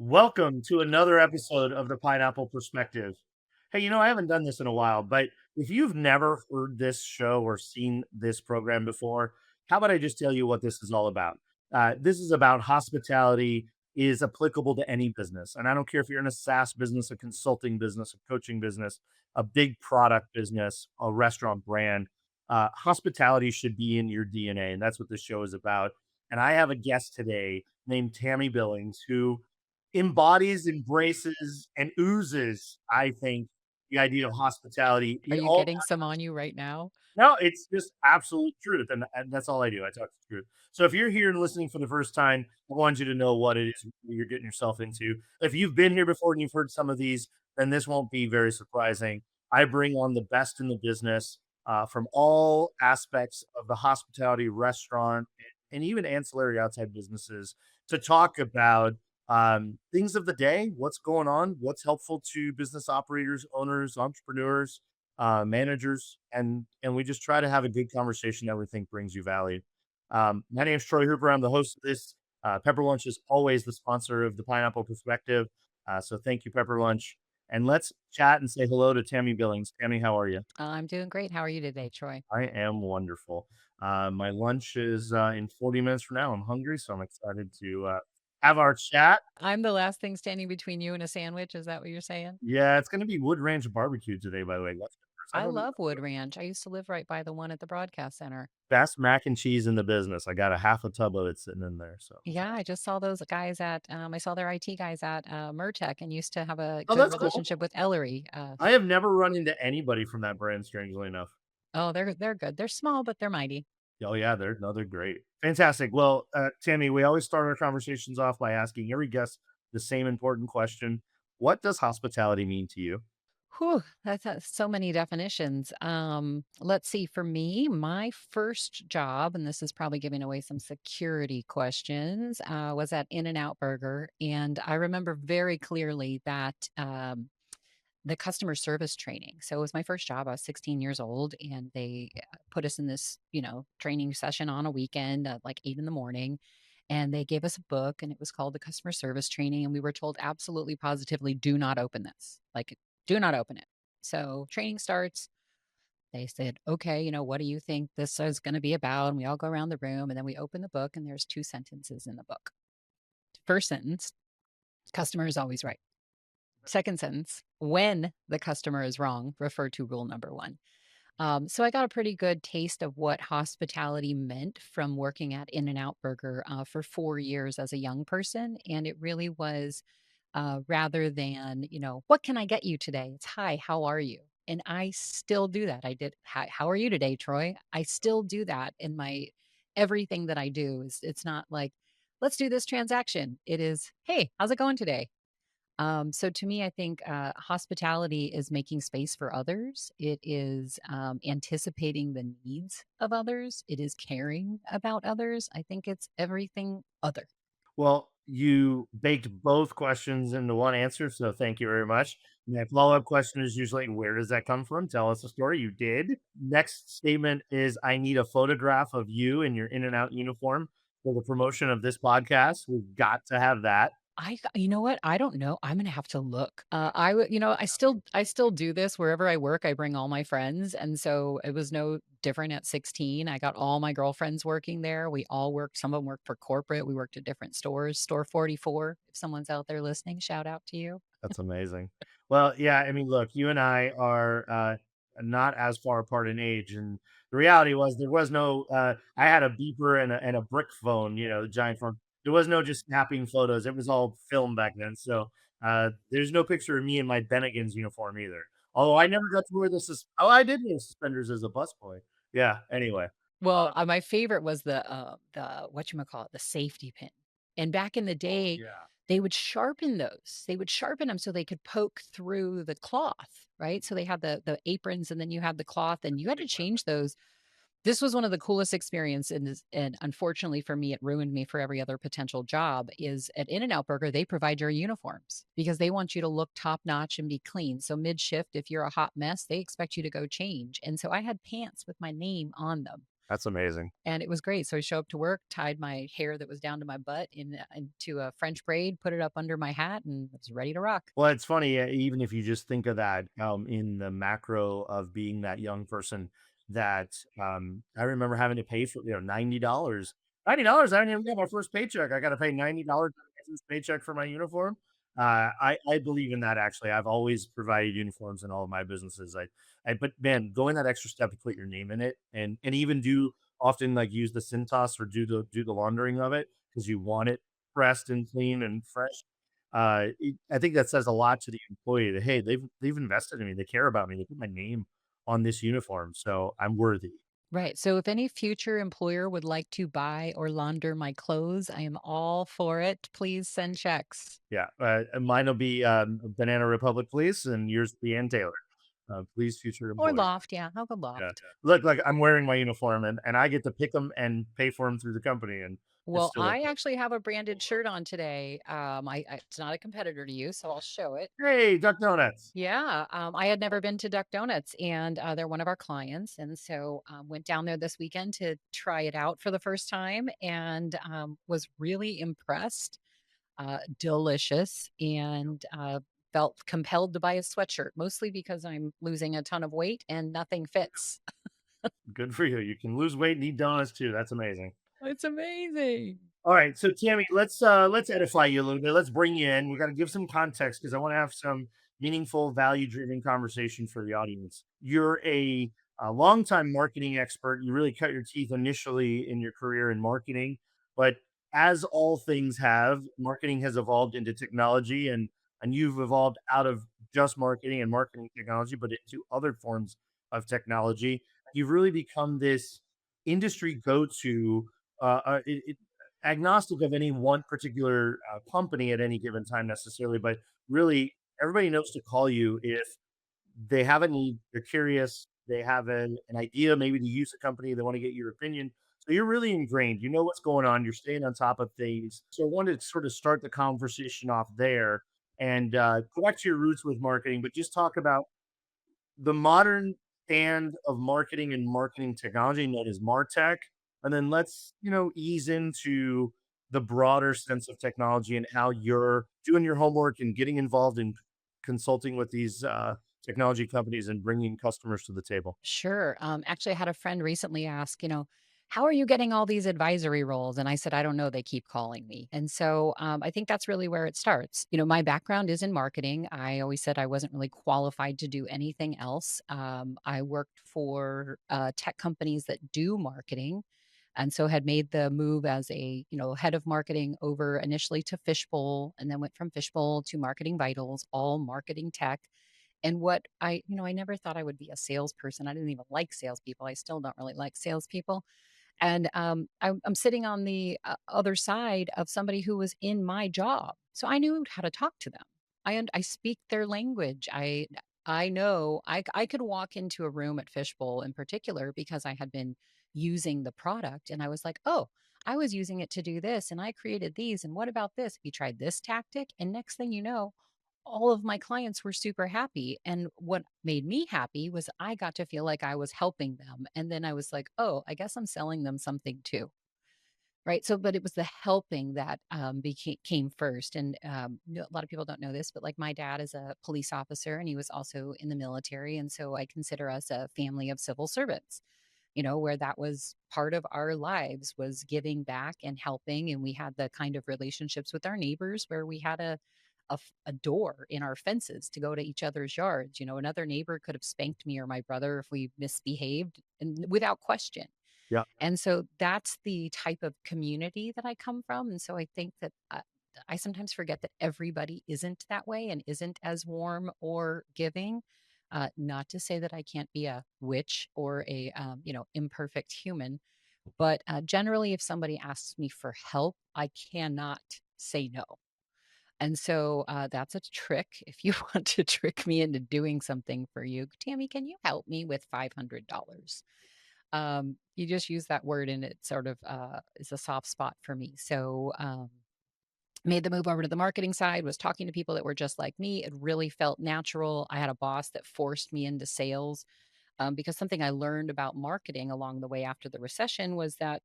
Welcome to another episode of the Pineapple Perspective. Hey, I haven't done this in a while, but if you've never heard this show or seen this program before, how about I just tell you what this is all about? This is about hospitality is applicable to any business. And I don't care if you're in a SaaS business, a consulting business, a coaching business, a big product business, a restaurant brand. Hospitality should be in your DNA. And that's what this show is about. And I have a guest today named Tammy Billings, who embodies, embraces, and oozes, I think, the idea of hospitality Are in you all. getting some on you right now? No, it's just absolute truth, and that's all I do. I talk the truth. So if you're here and listening for the first time, I want you to know what it is you're getting yourself into. If you've been here before and you've heard some of these, then this won't be very surprising. I bring on the best in the business from all aspects of the hospitality, restaurant, and even ancillary outside businesses to talk about things of the day, what's going on, what's helpful to business operators, owners, entrepreneurs, managers, and we just try to have a good conversation that we think brings you value. My name is Troy Hooper. I'm the host of this. Pepper Lunch is always the sponsor of the Pineapple Perspective. So thank you, Pepper Lunch. And let's chat and say hello to Tammy Billings. Tammy, how are you? I'm doing great. How are you today, Troy? I am wonderful. My lunch is in 40 minutes from now. I'm hungry, so I'm excited to have our chat. I'm the last thing standing between you and a sandwich. Is that what you're saying? Yeah, it's going to be Wood Ranch barbecue today, by the way. I I don't love Wood Ranch. I used to live right by the one at the broadcast center. best mac and cheese in the business. I got a half a tub of it sitting in there, so I'm Yeah, excited. I just saw those guys I saw their IT guys at MarTech and used to have a Oh, good that's cool. relationship with Ellery. I have never run into anybody from that brand, strangely enough. They're good. They're small, but they're mighty. Oh, yeah, they're great. Fantastic. Well, Tammy, we always start our conversations off by asking every guest the same important question. What does hospitality mean to you? Whew, that's so many definitions. Let's see. For me, my first job, and this is probably giving away some security questions, was at In and Out Burger, and I remember very clearly that the customer service training. So it was my first job. I was 16 years old, and they put us in this, training session on a weekend at like 8 in the morning. And they gave us a book, and it was called the customer service training. And we were told absolutely positively, do not open this. Like, do not open it. So training starts. They said, okay, what do you think this is going to be about? And we all go around the room, and then we open the book, and there's two sentences in the book. First sentence, customer is always right. Second sentence, when the customer is wrong, refer to rule number one. So I got a pretty good taste of what hospitality meant from working at In N Out Burger for 4 years as a young person. And it really was rather than, what can I get you today? It's hi, how are you? And I still do that. I did, hi, how are you today, Troy? I still do that in my everything that I do. It's not like, let's do this transaction. It is, hey, how's it going today? So to me, I think hospitality is making space for others. It is anticipating the needs of others. It is caring about others. I think it's everything other. Well, you baked both questions into one answer, so thank you very much. My follow-up question is usually, where does that come from? Tell us a story. You did. Next statement is, I need a photograph of you in your In and Out uniform for the promotion of this podcast. We've got to have that. You know what? I don't know. I'm gonna have to look. I still do this wherever I work. I bring all my friends, and so it was no different at 16. I got all my girlfriends working there. We all worked. Some of them worked for corporate. We worked at different stores. Store 44. If someone's out there listening, shout out to you. That's amazing. Well, yeah, I mean, look, you and I are not as far apart in age, and the reality was there was no. I had a beeper and a brick phone, the giant phone. There was no just snapping photos. It was all film back then. So there's no picture of me in my Bennigan's uniform either. Although I never got to wear this. Oh, I did wear suspenders as a busboy. Yeah. Anyway. Well, my favorite was the whatchamacallit, the safety pin. And back in the Oh day, yeah. they would sharpen those. They would sharpen them so they could poke through the cloth, right? So they had the aprons and then you had the cloth and you had to change those. This was one of the coolest experiences, and unfortunately for me, it ruined me for every other potential job, is at In-N-Out Burger, they provide your uniforms because they want you to look top notch and be clean. So mid-shift, if you're a hot mess, they expect you to go change. And so I had pants with my name on them. That's amazing. And it was great. So I show up to work, tied my hair that was down to my butt into a French braid, put it up under my hat, and was ready to rock. Well, it's funny, even if you just think of that, in the macro of being that young person that, I remember having to pay for, $90. $90, I didn't even get my first paycheck. I gotta pay $90 of my first paycheck for my uniform. I believe in that actually. I've always provided uniforms in all of my businesses. But man, going that extra step to put your name in it and even do often like use the Cintas or do the laundering of it because you want it pressed and clean and fresh. I think that says a lot to the employee that, hey, they've invested in me, they care about me, they put my name on this uniform, so I'm worthy. Right. So if any future employer would like to buy or launder my clothes, I am all for it. Please send checks. Yeah, and mine will be, Banana Republic, please, and yours will be Ann Taylor. Please, future Or employees. loft. Yeah. How about Yeah. loft? Look, like, I'm wearing my uniform and I get to pick them and pay for them through the company, and it's Well, still I okay. actually have a branded shirt on today. It's not a competitor to you, so I'll show it. "Hey, Duck Donuts." Yeah, I had never been to Duck Donuts, and they're one of our clients, and so went down there this weekend to try it out for the first time, and was really impressed. Delicious, and felt compelled to buy a sweatshirt, mostly because I'm losing a ton of weight and nothing fits. Good for you. You can lose weight and eat donuts too, that's amazing. It's amazing. All right, so Tammy, let's edify you a little bit. Let's bring you in. We got to give some context because I want to have some meaningful, value-driven conversation for the audience. You're a longtime marketing expert. You really cut your teeth initially in your career in marketing, but as all things have, marketing has evolved into technology, and you've evolved out of just marketing and marketing technology, but into other forms of technology. You've really become this industry go-to. It, agnostic of any one particular company at any given time necessarily, but really everybody knows to call you if they have a need, they're curious, they have an idea maybe to use a company, they want to get your opinion. So you're really ingrained. You know what's going on. You're staying on top of things. So I wanted to sort of start the conversation off there and go back to your roots with marketing, but just talk about the modern stand of marketing and marketing technology known as MarTech. And then let's, ease into the broader sense of technology and how you're doing your homework and getting involved in consulting with these technology companies and bringing customers to the table. Sure. Actually, I had a friend recently ask, how are you getting all these advisory roles? And I said, I don't know. They keep calling me. And so I think that's really where it starts. My background is in marketing. I always said I wasn't really qualified to do anything else. I worked for tech companies that do marketing. And so had made the move as a, head of marketing over initially to Fishbowl and then went from Fishbowl to Marketing Vitals, all marketing tech. And what I never thought I would be a salesperson. I didn't even like salespeople. I still don't really like salespeople. And I'm sitting on the other side of somebody who was in my job, so I knew how to talk to them. I speak their language. I know I could walk into a room at Fishbowl in particular because I had been using the product, and I was like, oh. I was using it to do this and I created these. And what about this? We tried this tactic. And next thing you know, all of my clients were super happy. And what made me happy was I got to feel like I was helping them. And then I was like, oh, I guess I'm selling them something too. Right. So, but it was the helping that came first. And a lot of people don't know this, but like my dad is a police officer and he was also in the military. And so I consider us a family of civil servants, where that was part of our lives was giving back and helping. And we had the kind of relationships with our neighbors where we had a door in our fences to go to each other's yards. Another neighbor could have spanked me or my brother if we misbehaved and without question. Yeah. And so that's the type of community that I come from. And so I think that I sometimes forget that everybody isn't that way and isn't as warm or giving. Not to say that I can't be a witch or a imperfect human, but generally, if somebody asks me for help, I cannot say no. And so that's a trick. If you want to trick me into doing something for you, Tammy, can you help me with $500? You just use that word and it sort of is a soft spot for me. So, made the move over to the marketing side, was talking to people that were just like me. It really felt natural. I had a boss that forced me into sales because something I learned about marketing along the way after the recession was that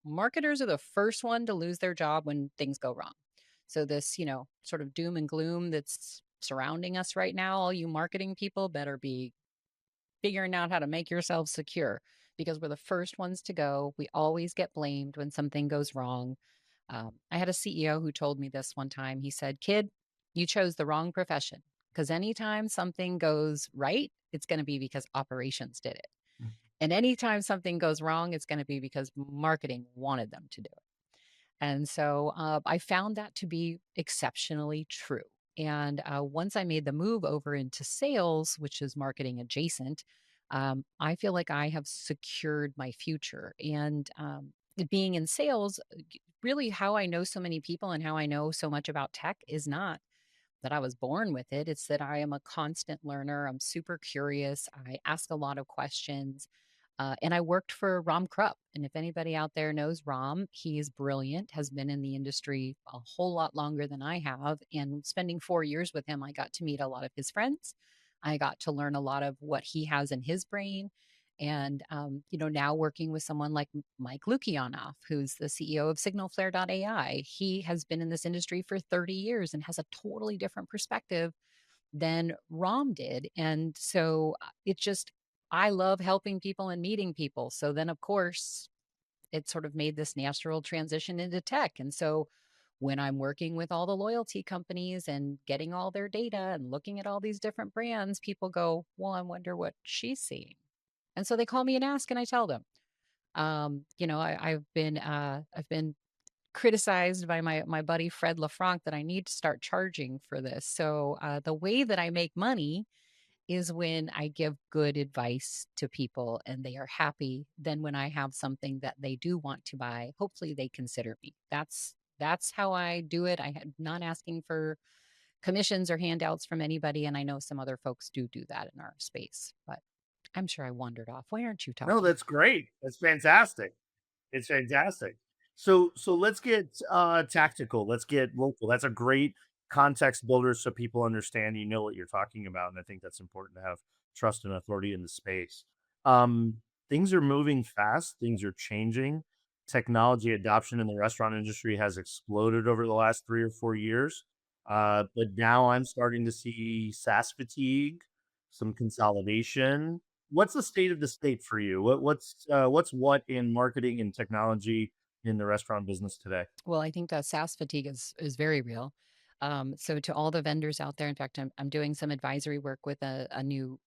marketers are the first one to lose their job when things go wrong. So this, sort of doom and gloom that's surrounding us right now, all you marketing people better be figuring out how to make yourselves secure because we're the first ones to go. We always get blamed when something goes wrong. I had a CEO who told me this one time. He said, "Kid, you chose the wrong profession because anytime something goes right, it's going to be because operations did it. And anytime something goes wrong, it's going to be because marketing wanted them to do it." And so I found that to be exceptionally true. And once I made the move over into sales, which is marketing adjacent, I feel like I have secured my future. And being in sales, really how I know so many people and how I know so much about tech is not that I was born with it. It's that I am a constant learner. I'm super curious. I ask a lot of questions. And I worked for Ram Krupp. And if anybody out there knows Ram, he is brilliant, has been in the industry a whole lot longer than I have. And spending 4 years with him, I got to meet a lot of his friends. I got to learn a lot of what he has in his brain. And, now working with someone like Mike Lukianoff, who's the CEO of SignalFlare.ai, he has been in this industry for 30 years and has a totally different perspective than Rom did. And so it just, I love helping people and meeting people. So then, of course, it sort of made this natural transition into tech. And so when I'm working with all the loyalty companies and getting all their data and looking at all these different brands, people go, "Well, I wonder what she's seeing." And so they call me and ask, and I tell them. I've been criticized by my buddy Fred LaFranc that I need to start charging for this. So the way that I make money is when I give good advice to people and they are happy. Then when I have something that they do want to buy, hopefully they consider me. That's how I do it. I had not asking for commissions or handouts from anybody, and I know some other folks do that in our space. But I'm sure I wandered off. Why aren't you No, talking? that's great. That's fantastic. It's fantastic. So let's get tactical. Let's get local. That's a great context builder so people understand you know what you're talking about. And I think that's important to have trust and authority in the space. Things are moving fast, things are changing. Technology adoption in the restaurant industry has exploded over the last 3 or 4 years. But now I'm starting to see SaaS fatigue, some consolidation. What's the state of the state for you? What's what in marketing and technology in the restaurant business today? Well, I think that SaaS fatigue is very real. So to all the vendors out there, in fact, I'm doing some advisory work with a new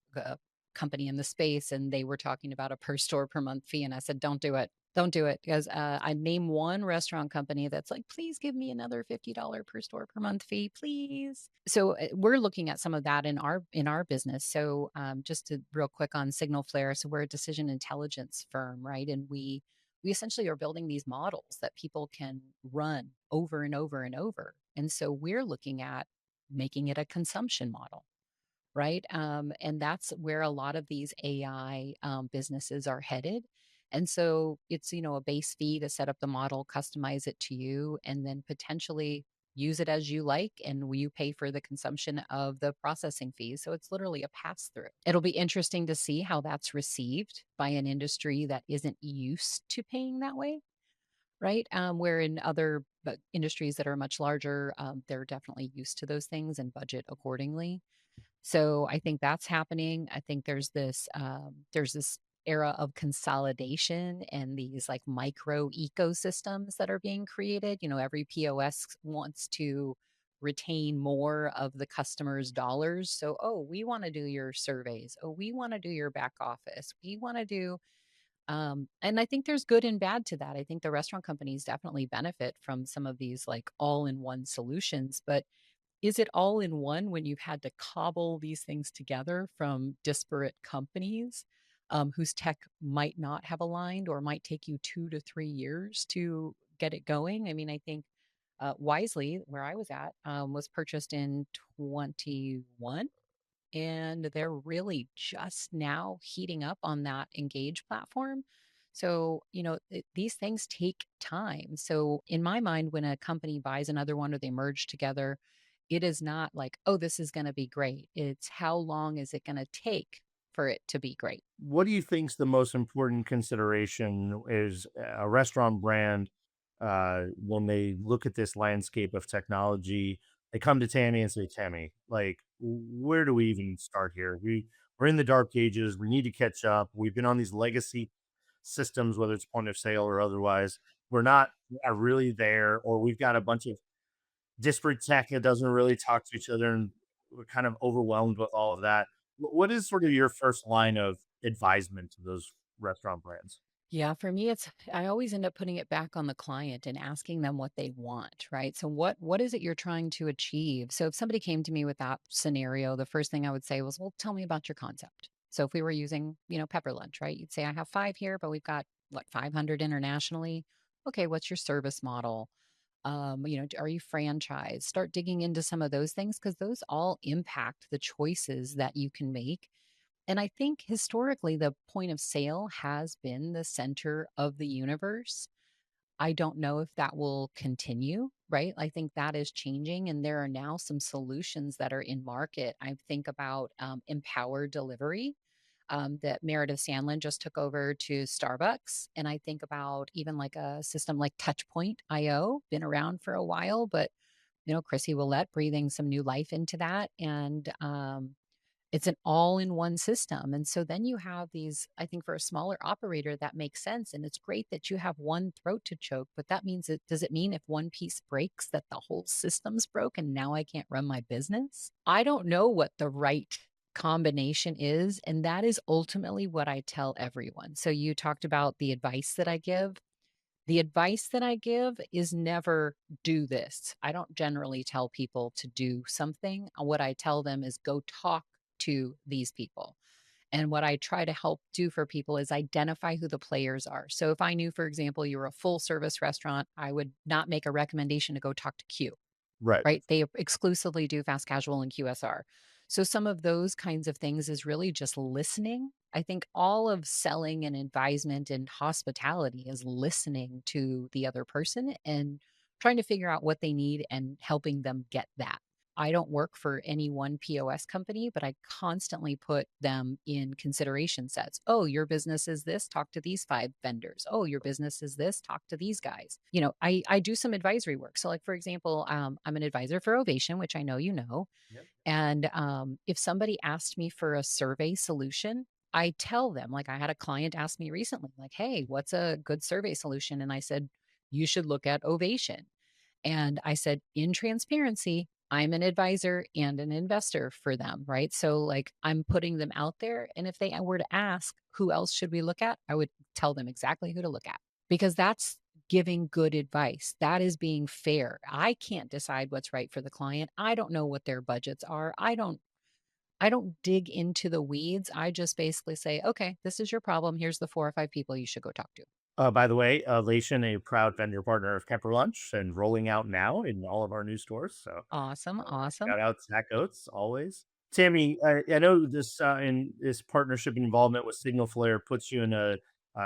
company in the space, and they were talking about a per store per month fee, and I said, "Don't do it, don't do it," because I name one restaurant company that's like, "Please give me another $50 per store per month fee, please." So we're looking at some of that in our business. So just to real quick on SignalFlare, so we're a decision intelligence firm, right? And we essentially are building these models that people can run over and over and over. And so we're looking at making it a consumption model, right? And that's where a lot of these AI businesses are headed. And so it's, a base fee to set up the model, customize it to you, and then potentially use it as you like. And you pay for the consumption of the processing fees. So it's literally a pass through. It'll be interesting to see how that's received by an industry that isn't used to paying that way, right? Where in other industries that are much larger, they're definitely used to those things and budget accordingly. So I think that's happening. I think there's this era of consolidation and these like micro ecosystems that are being created. Every POS wants to retain more of the customer's dollars. So, oh, we want to do your surveys. Oh, we want to do your back office. We want to do and I think there's good and bad to that. I think the restaurant companies definitely benefit from some of these like all in one solutions, but is it all in one when you've had to cobble these things together from disparate companies whose tech might not have aligned or might take you 2 to 3 years to get it going? I mean, I think Wisely, where I was at, was purchased in 21, and they're really just now heating up on that Engage platform. So, these things take time. So, in my mind, when a company buys another one or they merge together, it is not like, oh, this is going to be great. It's how long is it going to take for it to be great. What do you think's the most important consideration is a restaurant brand when they look at this landscape of technology? They come to Tammy and say, "Tammy, like, where do we even start here? We're in the dark ages. We need to catch up. We've been on these legacy systems, whether it's point of sale or otherwise. We're not really there, or we've got a bunch of disparate tech that doesn't really talk to each other, and we're kind of overwhelmed with all of that." What is sort of your first line of advisement to those restaurant brands? Yeah, for me, it's I always end up putting it back on the client and asking them what they want, right? So what is it you're trying to achieve? So if somebody came to me with that scenario, the first thing I would say was, well, tell me about your concept. So if we were using, Pepper Lunch, right? You'd say, I have 5 here, but we've got what, 500 internationally. Okay, what's your service model? Are you franchised? Start digging into some of those things because those all impact the choices that you can make. And I think historically, the point of sale has been the center of the universe. I don't know if that will continue, right? I think that is changing, and there are now some solutions that are in market. I think about Empower Delivery that Meredith Sandlin just took over to Starbucks. And I think about even like a system like Touchpoint IO, been around for a while, but Chrissy Willett breathing some new life into that. And it's an all-in-one system, and so then you have these I think for a smaller operator, that makes sense, and it's great that you have one throat to choke, but that means it does it mean if one piece breaks that the whole system's broke and now I can't run my business? I don't know what the right combination is, and that is ultimately what I tell everyone. So you talked about the advice that I give. The advice that I give is never do this. I don't generally tell people to do something. What I tell them is go talk to these people. And what I try to help do for people is identify who the players are. So if I knew, for example, you're a full service restaurant, I would not make a recommendation to go talk to Q. Right. Right? They exclusively do fast casual and QSR. So some of those kinds of things is really just listening. I think all of selling and advisement and hospitality is listening to the other person and trying to figure out what they need and helping them get that. I don't work for any one POS company, but I constantly put them in consideration sets. Oh, your business is this, talk to these 5 vendors. Oh, your business is this, talk to these guys. I do some advisory work. So like for example, I'm an advisor for Ovation, which I know you know. Yep. And if somebody asked me for a survey solution, I tell them, like I had a client ask me recently, like, hey, what's a good survey solution? And I said, you should look at Ovation. And I said, in transparency, I'm an advisor and an investor for them, right? So, like, I'm putting them out there. And if they were to ask, who else should we look at? I would tell them exactly who to look at because that's giving good advice. That is being fair. I can't decide what's right for the client. I don't know what their budgets are. I don't dig into the weeds. I just basically say, okay, this is your problem. Here's the 4 or 5 people you should go talk to. By the way, Lation, a proud vendor partner of Kemper Lunch and rolling out now in all of our new stores. So Awesome. Awesome. shout out Zach Oates always. Tammy, I know this in this partnership involvement with Signalflare puts you in a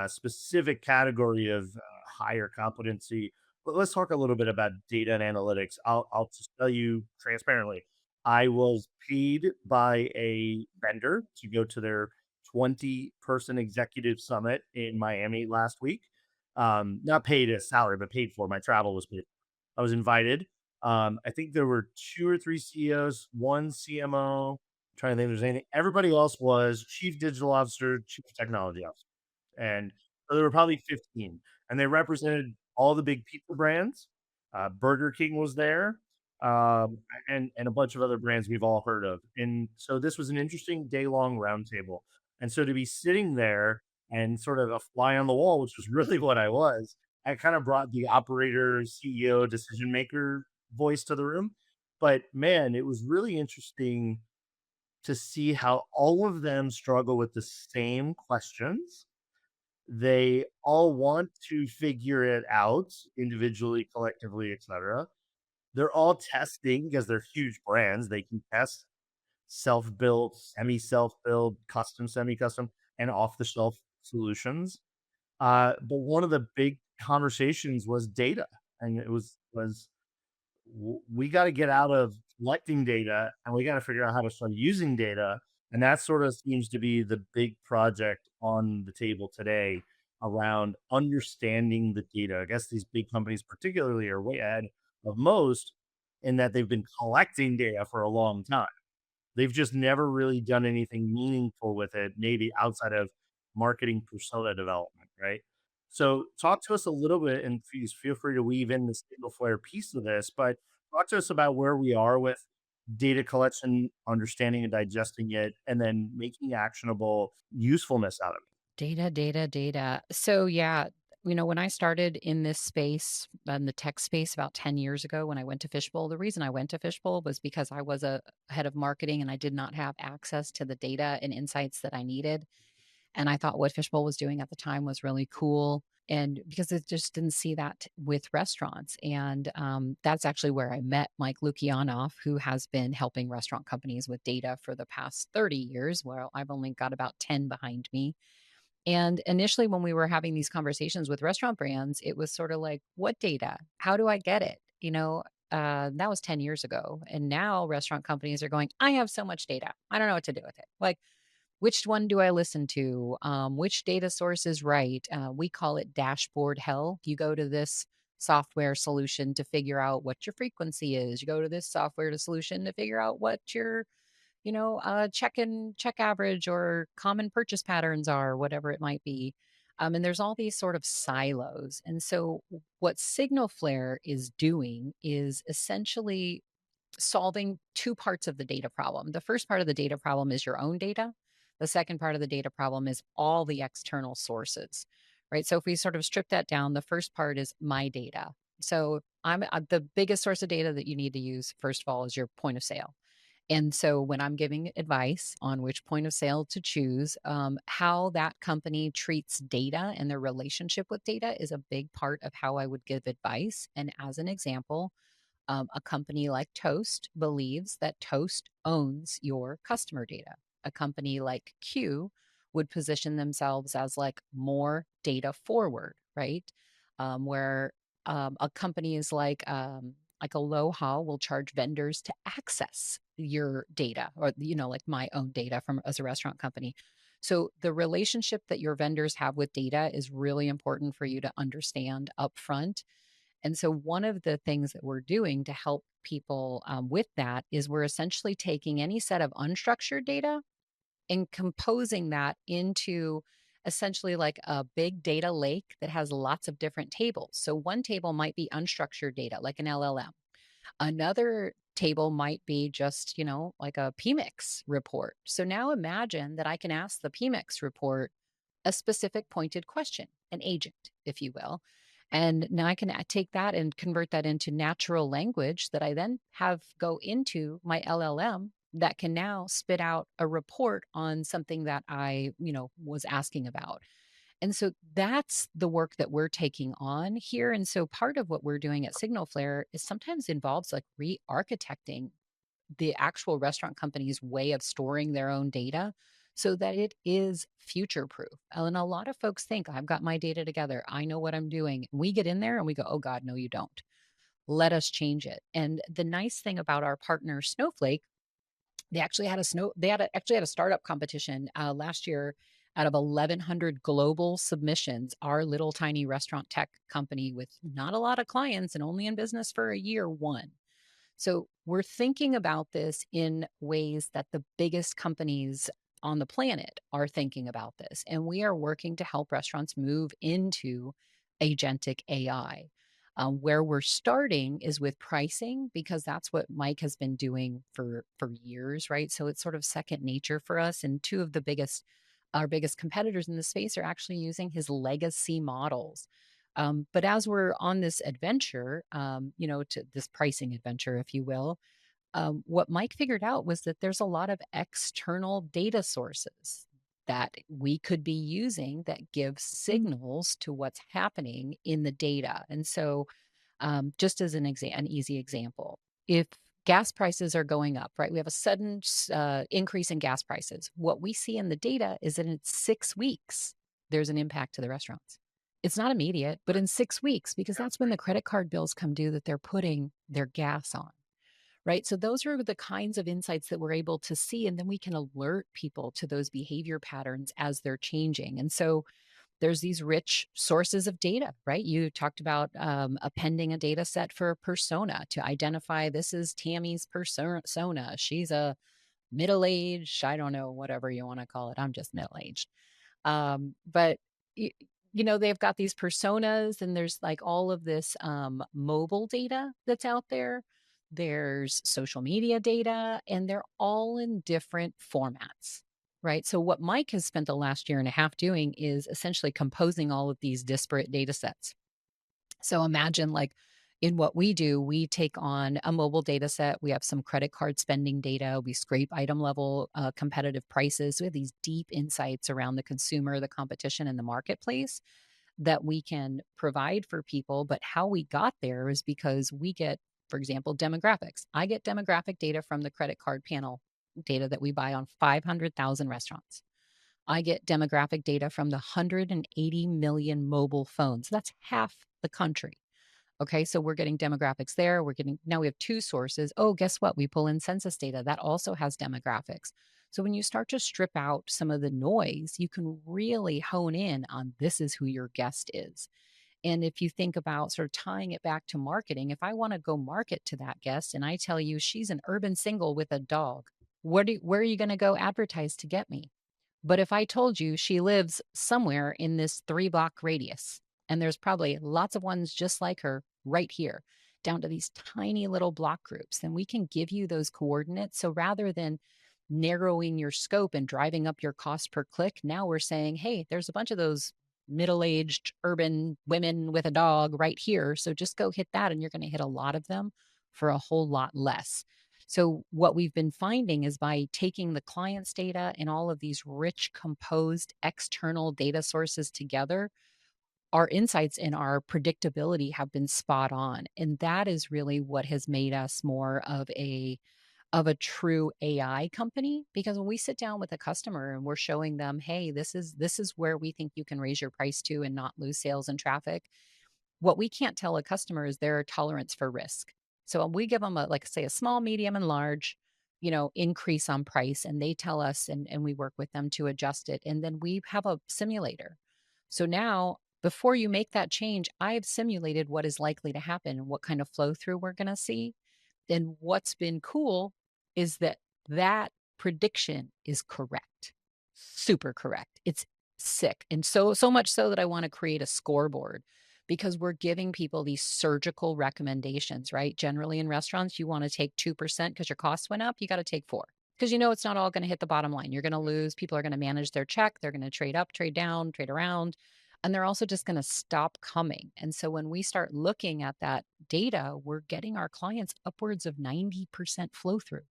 specific category of higher competency. But let's talk a little bit about data and analytics. I'll just tell you transparently, I was paid by a vendor to go to their 20-person executive summit in Miami last week. Not paid a salary, but paid for. My travel was paid. I was invited. I think there were 2 or 3 CEOs, 1 CMO, trying to think if there's anything. Everybody else was chief digital officer, chief technology officer, and so there were probably 15, and they represented all the big pizza brands. Burger King was there, um, and a bunch of other brands we've all heard of, and so this was an interesting day-long roundtable, and so to be sitting there and sort of a fly on the wall, which was really what I kind of brought the operator, CEO, decision maker voice to the room. But man, it was really interesting to see how all of them struggle with the same questions. They all want to figure it out individually, collectively, etc. They're all testing because they're huge brands. They can test self-built, semi-self-built, custom, semi-custom, and off-the-shelf solutions. But one of the big conversations was data, and it was we got to get out of collecting data, and we got to figure out how to start using data. And that sort of seems to be the big project on the table today around understanding the data. I guess these big companies, particularly, are way ahead of most in that they've been collecting data for a long time. They've just never really done anything meaningful with it, maybe outside of marketing persona development, right? So, talk to us a little bit, and please feel free to weave in the Signal Flare piece of this, but talk to us about where we are with data collection, understanding and digesting it, and then making actionable usefulness out of it. Data, data, data. So, yeah, when I started in this space, in the tech space about 10 years ago, when I went to Fishbowl, the reason I went to Fishbowl was because I was a head of marketing and I did not have access to the data and insights that I needed. And I thought what Fishbowl was doing at the time was really cool. And because it just didn't see that with restaurants. And that's actually where I met Mike Lukianoff, who has been helping restaurant companies with data for the past 30 years. Well, I've only got about 10 behind me. And initially, when we were having these conversations with restaurant brands, it was sort of like, what data? How do I get it? That was 10 years ago. And now restaurant companies are going, I have so much data. I don't know what to do with it. Like, which one do I listen to? Which data source is right? We call it dashboard hell. You go to this software solution to figure out what your frequency is. You go to this software to solution to figure out what your check average or common purchase patterns are, whatever it might be. And there's all these sort of silos. And so, what Signalflare is doing is essentially solving two parts of the data problem. The first part of the data problem is your own data. The second part of the data problem is all the external sources, right? So, if we sort of strip that down, the first part is my data. So, the biggest source of data that you need to use, first of all, is your point of sale. And so when I'm giving advice on which point of sale to choose, how that company treats data and their relationship with data is a big part of how I would give advice. And as an example, a company like Toast believes that Toast owns your customer data. A company like Q would position themselves as like more data forward, right? Where a company is like Aloha will charge vendors to access your data or like my own data from as a restaurant company. So the relationship that your vendors have with data is really important for you to understand upfront. And so, one of the things that we're doing to help people with that is we're essentially taking any set of unstructured data and composing that into essentially like a big data lake that has lots of different tables. So, one table might be unstructured data, like an LLM. Another table might be just, like a PMIX report. So now imagine that I can ask the PMIX report a specific pointed question, an agent, if you will. And now I can take that and convert that into natural language that I then have go into my LLM that can now spit out a report on something that I, was asking about. And so that's the work that we're taking on here. And so part of what we're doing at Signalflare is sometimes involves like re-architecting the actual restaurant company's way of storing their own data so that it is future proof. And a lot of folks think, I've got my data together. I know what I'm doing. We get in there and we go, oh God, no, you don't. Let us change it. And the nice thing about our partner Snowflake, actually had a startup competition last year. Out of 1,100 global submissions, our little tiny restaurant tech company with not a lot of clients and only in business for a year won. So we're thinking about this in ways that the biggest companies on the planet are thinking about this. And we are working to help restaurants move into agentic AI. Where we're starting is with pricing because that's what Mike has been doing for years, right? So it's sort of second nature for us. And two of the biggest our biggest competitors in the space are actually using his legacy models. But as we're on this adventure, to this pricing adventure, if you will, what Mike figured out was that there's a lot of external data sources that we could be using that give signals to what's happening in the data. And so, just as an easy example, if gas prices are going up, right? We have a sudden increase in gas prices. What we see in the data is that in 6 weeks, there's an impact to the restaurants. It's not immediate, but in 6 weeks, because that's when the credit card bills come due that they're putting their gas on, right? So those are the kinds of insights that we're able to see. And then we can alert people to those behavior patterns as they're changing. And so there's these rich sources of data, right? You talked about appending a data set for a persona to identify this is Tammy's persona. She's a middle aged, I don't know, whatever you want to call it. I'm just middle aged. But y- they've got these personas, and there's like all of this mobile data that's out there. There's social media data, and they're all in different formats. Right. So, what Mike has spent the last year and a half doing is essentially composing all of these disparate data sets. So imagine like in what we do, we take on a mobile data set. We have some credit card spending data. We scrape item level competitive prices. We have these deep insights around the consumer, the competition, and the marketplace that we can provide for people. But how we got there is because we get, for example, demographics. I get demographic data from the credit card panel data that we buy on 500,000 restaurants. I get demographic data from the 180 million mobile phones. That's half the country. Okay, so we're getting demographics there. We're getting now we have two sources. Oh, guess what? We pull in census data that also has demographics. So when you start to strip out some of the noise, you can really hone in on this is who your guest is. And if you think about sort of tying it back to marketing, if I want to go market to that guest and I tell you she's an urban single with a dog, where are you going to go advertise to get me? But if I told you she lives somewhere in this 3-block radius, and there's probably lots of ones just like her right here, down to these tiny little block groups, then we can give you those coordinates. So rather than narrowing your scope and driving up your cost per click, now we're saying, hey, there's a bunch of those middle aged urban women with a dog right here. So just go hit that, and you're going to hit a lot of them for a whole lot less. So, what we've been finding is by taking the client's data and all of these rich, composed external data sources together, our insights and our predictability have been spot on. And that is really what has made us more of a true AI company, because when we sit down with a customer and we're showing them, hey, this is where we think you can raise your price to and not lose sales and traffic. What we can't tell a customer is their tolerance for risk. So we give them a, like say, a small, medium, and large, increase on price, and they tell us, and we work with them to adjust it. And then we have a simulator. So now before you make that change, I've simulated what is likely to happen and what kind of flow through we're going to see. Then what's been cool is that that prediction is correct. Super correct. It's sick. And so much so that I want to create a scoreboard, because we're giving people these surgical recommendations, right? Generally in restaurants, you want to take 2% because your costs went up, you got to take 4. Because it's not all going to hit the bottom line. You're going to lose. People are going to manage their check. They're going to trade up, trade down, trade around, and they're also just going to stop coming. And so when we start looking at that data, we're getting our clients upwards of 90% flow through.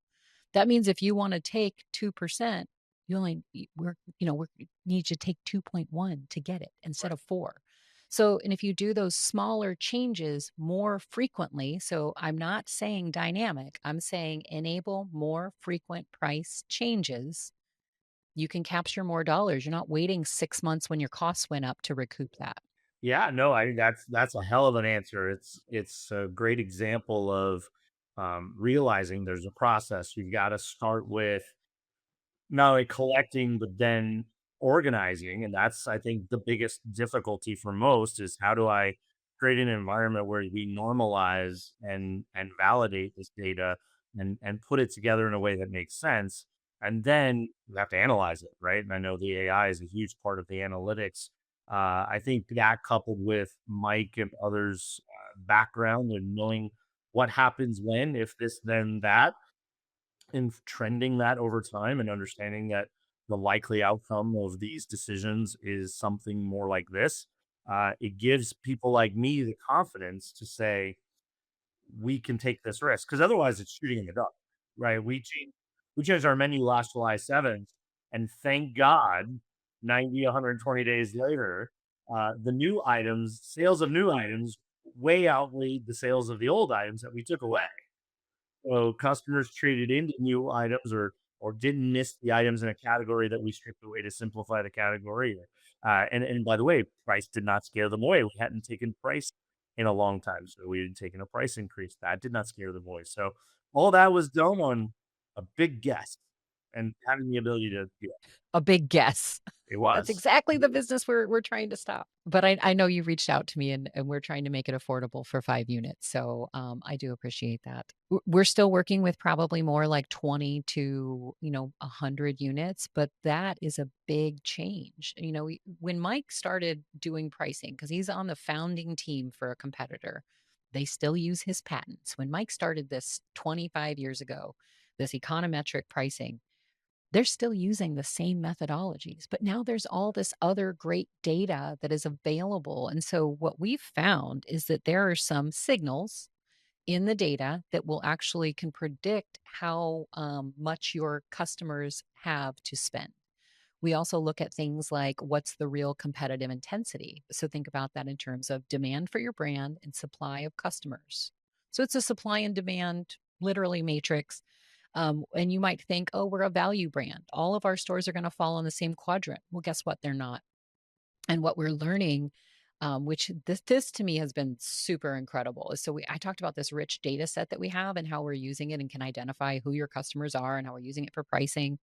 That means if you want to take 2%, you only we need to take 2.1 to get it instead Right. of 4. So, and if you do those smaller changes more frequently, so I'm not saying dynamic, I'm saying enable more frequent price changes, you can capture more dollars. You're not waiting 6 months when your costs went up to recoup that. Yeah, no, that's a hell of an answer. It's a great example of realizing there's a process. You've got to start with not only collecting, but then organizing. And that's, I think, the biggest difficulty for most is how do I create an environment where we normalize and validate this data and put it together in a way that makes sense. And then you have to analyze it, right? And I know the AI is a huge part of the analytics. I think that coupled with Mike and others' background and knowing what happens when, if this, then that, and trending that over time and understanding that the likely outcome of these decisions is something more like this, it gives people like me the confidence to say we can take this risk, because otherwise it's shooting in the dark, right? We changed our menu last July 7th, and thank God, 90, 120 days later, the new items, sales of new items, way outweighed the sales of the old items that we took away. So customers traded into new items or didn't miss the items in a category that we stripped away to simplify the category. And by the way, price did not scare them away. We hadn't taken price in a long time, so we had taken a price increase. That did not scare them away. So all that was done on a big guess and having the ability to do it. A big guess. It That's was. exactly the business we're trying to stop. But I know you reached out to me and we're trying to make it affordable for 5 units. So, I do appreciate that. We're still working with probably more like 20 to, 100 units, but that is a big change. When Mike started doing pricing, because he's on the founding team for a competitor, they still use his patents. When Mike started this 25 years ago, this econometric pricing, they're still using the same methodologies, but now there's all this other great data that is available. And so, what we've found is that there are some signals in the data that will actually can predict how much your customers have to spend. We also look at things like what's the real competitive intensity. So, think about that in terms of demand for your brand and supply of customers. So, it's a supply and demand, literally matrix. And you might think, oh, we're a value brand. All of our stores are going to fall in the same quadrant. Well, guess what? They're not. And what we're learning, which this to me has been super incredible, is I talked about this rich data set that we have and how we're using it and can identify who your customers are and how we're using it for pricing.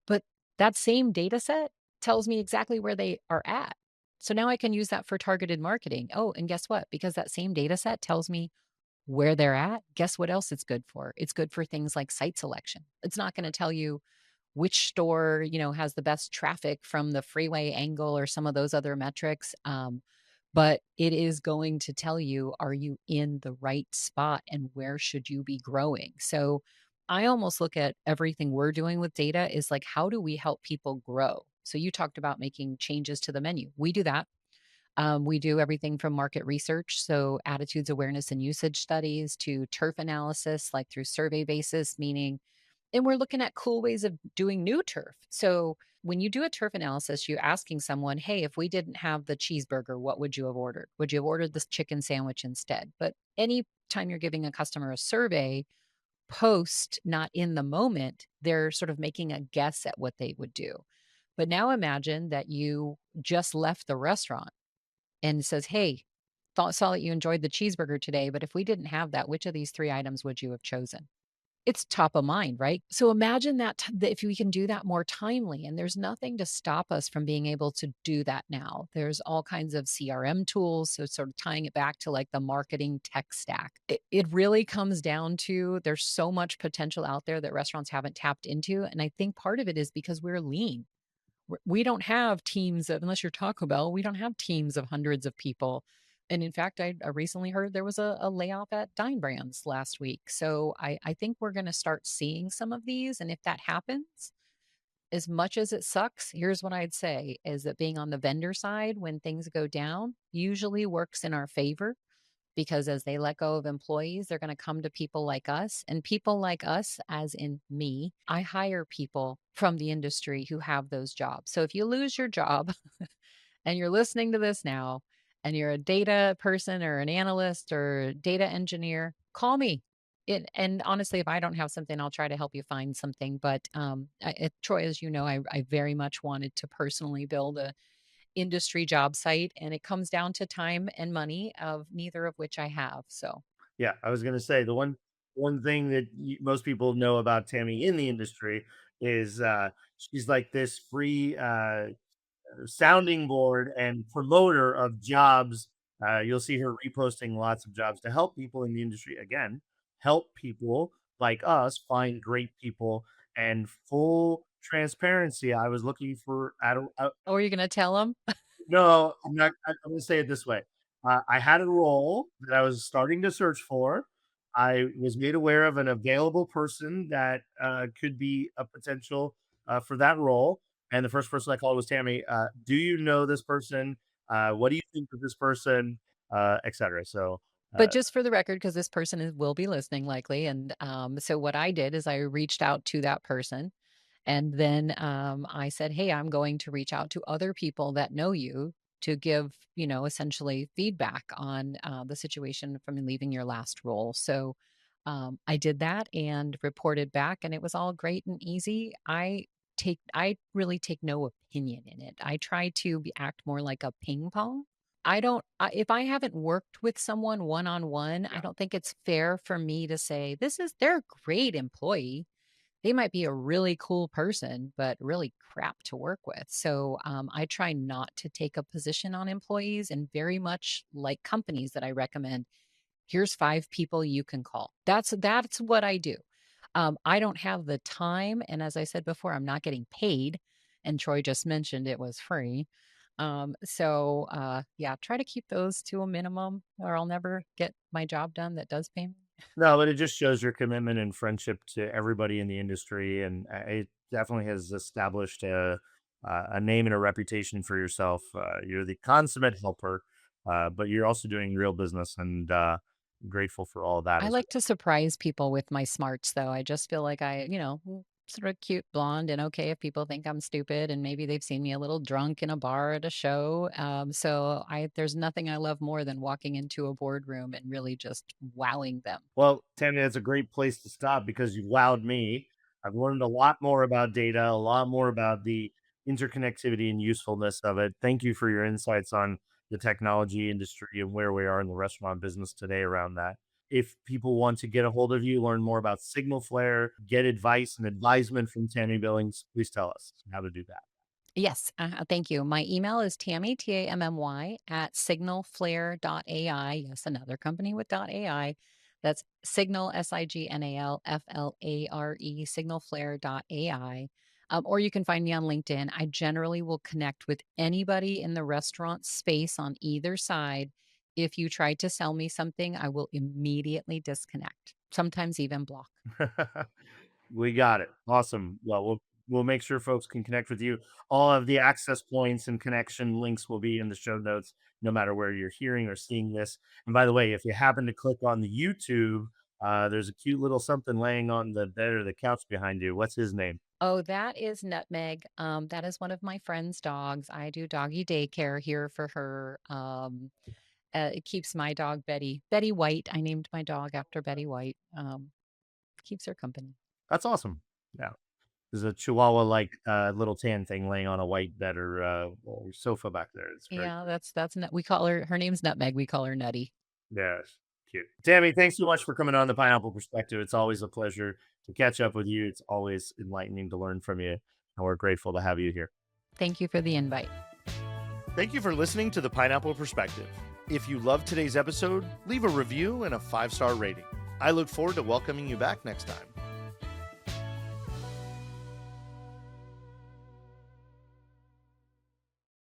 But that same data set tells me exactly where they are at. So now I can use that for targeted marketing. Oh, and guess what? Because that same data set tells me where they're at, guess what else it's good for? It's good for things like site selection. It's not going to tell you which store, has the best traffic from the freeway angle or some of those other metrics. But it is going to tell you, are you in the right spot and where should you be growing? So I almost look at everything we're doing with data is like, how do we help people grow? So you talked about making changes to the menu. We do that. We do everything from market research, so attitudes, awareness, and usage studies to turf analysis, like through survey basis, meaning, and we're looking at cool ways of doing new turf. So when you do a turf analysis, you're asking someone, hey, if we didn't have the cheeseburger, what would you have ordered? Would you have ordered this chicken sandwich instead? But any time you're giving a customer a survey, post, not in the moment, they're sort of making a guess at what they would do. But now imagine that you just left the restaurant and says, "Hey, saw that you enjoyed the cheeseburger today, but if we didn't have that, which of these 3 items would you have chosen?" It's top of mind, right? So imagine that if we can do that more timely, and there's nothing to stop us from being able to do that now. There's all kinds of CRM tools, so sort of tying it back to like the marketing tech stack. It really comes down to there's so much potential out there that restaurants haven't tapped into, and I think part of it is because we're lean. We don't have teams of, unless you're Taco Bell, we don't have teams of hundreds of people. And in fact, I recently heard there was a layoff at Dine Brands last week. So I think we're going to start seeing some of these. And if that happens, as much as it sucks, here's what I'd say is that being on the vendor side when things go down usually works in our favor, because as they let go of employees, they're going to come to people like us, and people like us, as in me. I hire people from the industry who have those jobs. So if you lose your job and you're listening to this now and you're a data person or an analyst or data engineer, call me. And honestly, if I don't have something, I'll try to help you find something. But Troy, as you know, I very much wanted to personally build a industry job site, and it comes down to time and money, of neither of which I have. So, Yeah, I was gonna say the one thing that most people know about Tammy in the industry is she's like this free sounding board and promoter of jobs. You'll see her reposting lots of jobs to help people in the industry. Again, help people like us find great people and full transparency. I was looking for oh, are you going to tell them? no, I'm not. I'm gonna say it this way. I had a role that I was starting to search for. I was made aware of an available person that could be a potential for that role. And the first person I called was Tammy. Do you know this person? What do you think of this person? Etc. So, But uh, just for the record, because this person will be listening likely. And so, what I did is I reached out to that person. And then I said, hey, I'm going to reach out to other people that know you to give, essentially feedback on the situation from leaving your last role. So I did that and reported back, and it was all great and easy. I really take no opinion in it. I try to act more like a ping pong. if I haven't worked with someone one-on-one, I Yeah. don't think it's fair for me to say, they're a great employee. They might be a really cool person, but really crap to work with. So I try not to take a position on employees, and very much like companies that I recommend, here's 5 people you can call. That's what I do. I don't have the time, and as I said before, I'm not getting paid, and Troy just mentioned it was free. Yeah, try to keep those to a minimum, or I'll never get my job done that does pay me. No, but it just shows your commitment and friendship to everybody in the industry, and it definitely has established a name and a reputation for yourself. You're the consummate helper, but you're also doing real business, and grateful for all of that I as like well. to surprise people with my smarts, though. I just feel like sort of cute blonde and okay if people think I'm stupid and maybe they've seen me a little drunk in a bar at a show. There's nothing I love more than walking into a boardroom and really just wowing them. Well, Tammy, that's a great place to stop because you wowed me. I've learned a lot more about data, a lot more about the interconnectivity and usefulness of it. Thank you for your insights on the technology industry and where we are in the restaurant business today around that. If people want to get a hold of you, learn more about SignalFlare, get advice and advisement from Tammy Billings, please tell us how to do that. Yes, thank you. My email is Tammy, Tammy, at signalflare.ai. Yes, another company with .ai. That's Signal, Signalflare, signalflare.ai. Or you can find me on LinkedIn. I generally will connect with anybody in the restaurant space on either side. If you try to sell me something, I will immediately disconnect, sometimes even block. We got it. Awesome. Well, we'll make sure folks can connect with you. All of the access points and connection links will be in the show notes, no matter where you're hearing or seeing this. And by the way, if you happen to click on the YouTube, there's a cute little something laying on the bed or the couch behind you. What's his name? Oh, that is Nutmeg. That is one of my friend's dogs. I do doggy daycare here for her. It keeps my dog Betty White. I named my dog after Betty White. Keeps her company. That's awesome. Yeah. There's a Chihuahua like little tan thing laying on a white bed or sofa back there. It's very Yeah, cute. we call her name's Nutmeg. We call her Nutty. Yes, cute. Tammy, thanks so much for coming on the Pineapple Perspective. It's always a pleasure to catch up with you. It's always enlightening to learn from you, and we're grateful to have you here. Thank you for the invite. Thank you for listening to the Pineapple Perspective. If you loved today's episode, leave a review and a 5-star rating. I look forward to welcoming you back next time.